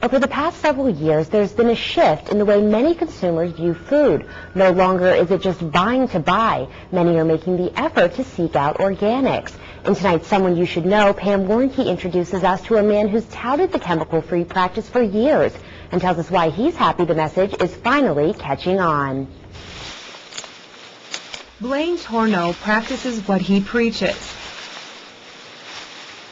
Over the past several years, there's been a shift in the way many consumers view food. No longer is it just buying to buy. Many are making the effort to seek out organics. In tonight's Someone You Should Know, Pam Warnke introduces us to a man who's touted the chemical-free practice for years and tells us why he's happy the message is finally catching on. Blaine Tornow practices what he preaches.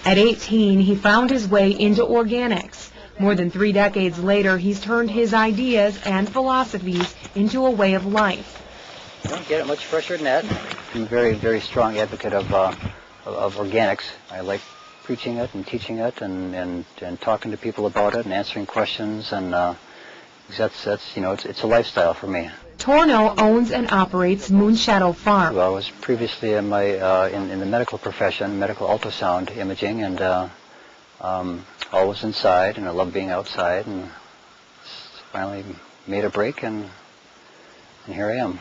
At 18, he found his way into organics. More than 3 decades later, he's turned his ideas and philosophies into a way of life. You don't get it much fresher than that. I'm a very, very strong advocate of organics. I like preaching it and teaching it and talking to people about it and answering questions, and that's you know, it's a lifestyle for me. Tornow owns and operates Moonshadow Farm. Well, I was previously in the medical profession, medical ultrasound imaging, and always inside, and I love being outside, and finally made a break, and here I am.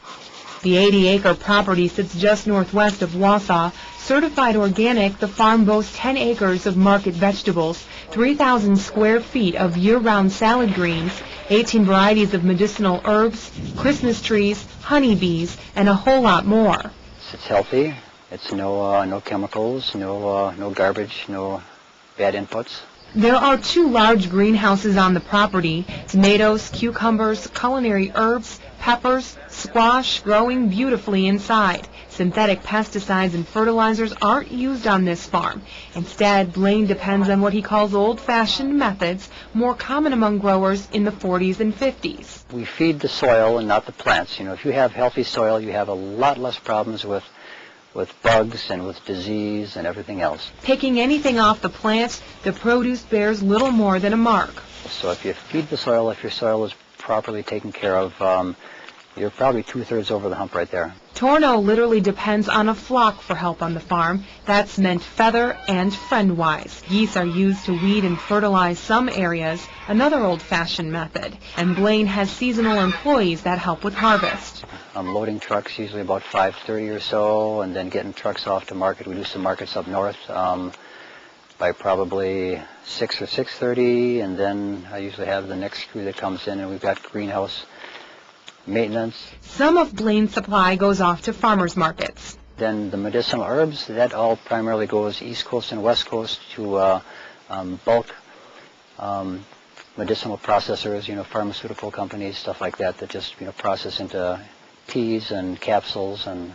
The 80-acre property sits just northwest of Wausau. Certified organic, the farm boasts 10 acres of market vegetables, 3,000 square feet of year-round salad greens, 18 varieties of medicinal herbs, Christmas trees, honeybees, and a whole lot more. It's healthy. It's no chemicals, no garbage, no bad inputs. There are 2 large greenhouses on the property: tomatoes, cucumbers, culinary herbs, peppers, squash growing beautifully inside. Synthetic pesticides and fertilizers aren't used on this farm. Instead, Blaine depends on what he calls old-fashioned methods, more common among growers in the 40s and 50s. We feed the soil and not the plants. You know, if you have healthy soil, you have a lot less problems with bugs and with disease and everything else. Picking anything off the plant, the produce bears little more than a mark. So if you feed the soil, if your soil is properly taken care of, you're probably 2/3 over the hump right there. Tornow literally depends on a flock for help on the farm. That's meant feather and friend-wise. Geese are used to weed and fertilize some areas, another old-fashioned method. And Blaine has seasonal employees that help with harvest. I'm loading trucks usually about 5:30 or so, and then getting trucks off to market. We do some markets up north by probably 6 or 6:30, and then I usually have the next crew that comes in, and we've got greenhouse maintenance. Some of Blaine's supply goes off to farmers markets. Then the medicinal herbs, that all primarily goes East Coast and West Coast to bulk medicinal processors, you know, pharmaceutical companies, stuff like that, that just, you know, process into teas and capsules and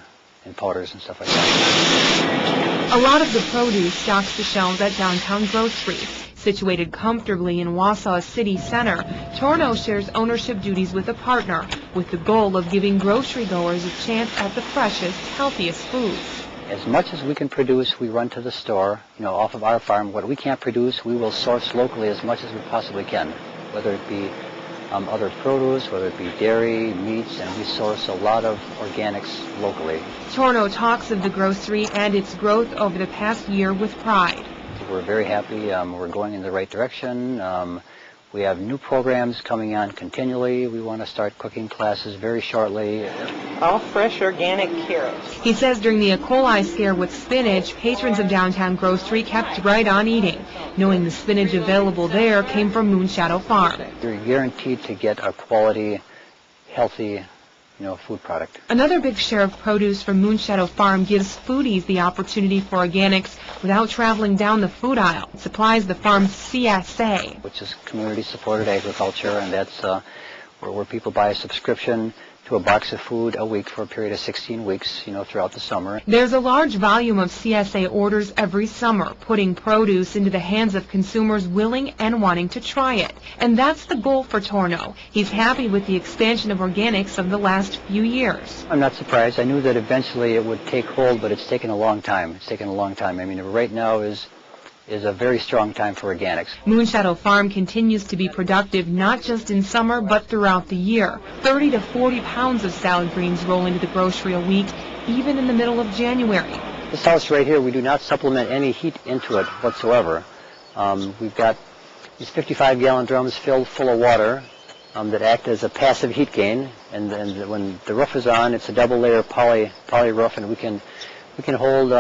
powders and stuff like that. A lot of the produce stocks the shelves at downtown groceries. Situated comfortably in Wausau city center, Tornow shares ownership duties with a partner, with the goal of giving grocery goers a chance at the freshest, healthiest foods. As much as we can produce, we run to the store, you know, off of our farm. What we can't produce, we will source locally as much as we possibly can, whether it be other produce, whether it be dairy, meats, and we source a lot of organics locally. Tornow talks of the grocery and its growth over the past year with pride. We're very happy. We're going in the right direction. We have new programs coming on continually. We want to start cooking classes very shortly. All fresh organic carrots. He says during the E. coli scare with spinach, patrons of downtown grocery kept right on eating, knowing the spinach available there came from Moonshadow Farm. You're guaranteed to get a quality, healthy, you know, food product. Another big share of produce from Moonshadow Farm gives foodies the opportunity for organics without traveling down the food aisle. It supplies the farm's CSA, which is community-supported agriculture, and that's where people buy a subscription to a box of food a week for a period of 16 weeks, you know, throughout the summer. There's a large volume of CSA orders every summer, putting produce into the hands of consumers willing and wanting to try it. And that's the goal for Tornow. He's happy with the expansion of organics of the last few years. I'm not surprised. I knew that eventually it would take hold, but it's taken a long time. It's taken a long time. I mean, right now is a very strong time for organics. Moonshadow Farm continues to be productive not just in summer but throughout the year. 30 to 40 pounds of salad greens roll into the grocery a week, even in the middle of January. This house right here, we do not supplement any heat into it whatsoever. We've got these 55-gallon drums filled full of water that act as a passive heat gain, and when the roof is on, it's a double-layer poly roof, and we can hold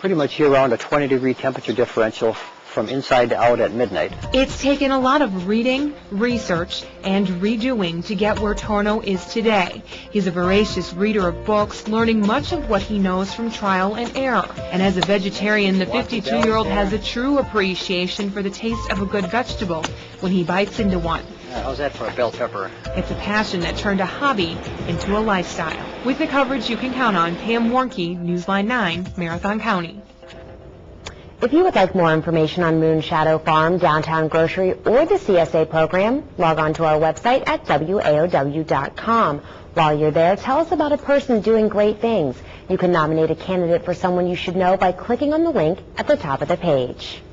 pretty much year-round a 20-degree temperature differential from inside to out at midnight. It's taken a lot of reading, research, and redoing to get where Tornow is today. He's a voracious reader of books, learning much of what he knows from trial and error. And as a vegetarian, the 52-year-old has a true appreciation for the taste of a good vegetable when he bites into one. How's that for a bell pepper? It's a passion that turned a hobby into a lifestyle. With the coverage you can count on, Pam Warnke, Newsline 9, Marathon County. If you would like more information on Moonshadow Farm, Downtown Grocery, or the CSA program, log on to our website at waow.com. While you're there, tell us about a person doing great things. You can nominate a candidate for someone you should know by clicking on the link at the top of the page.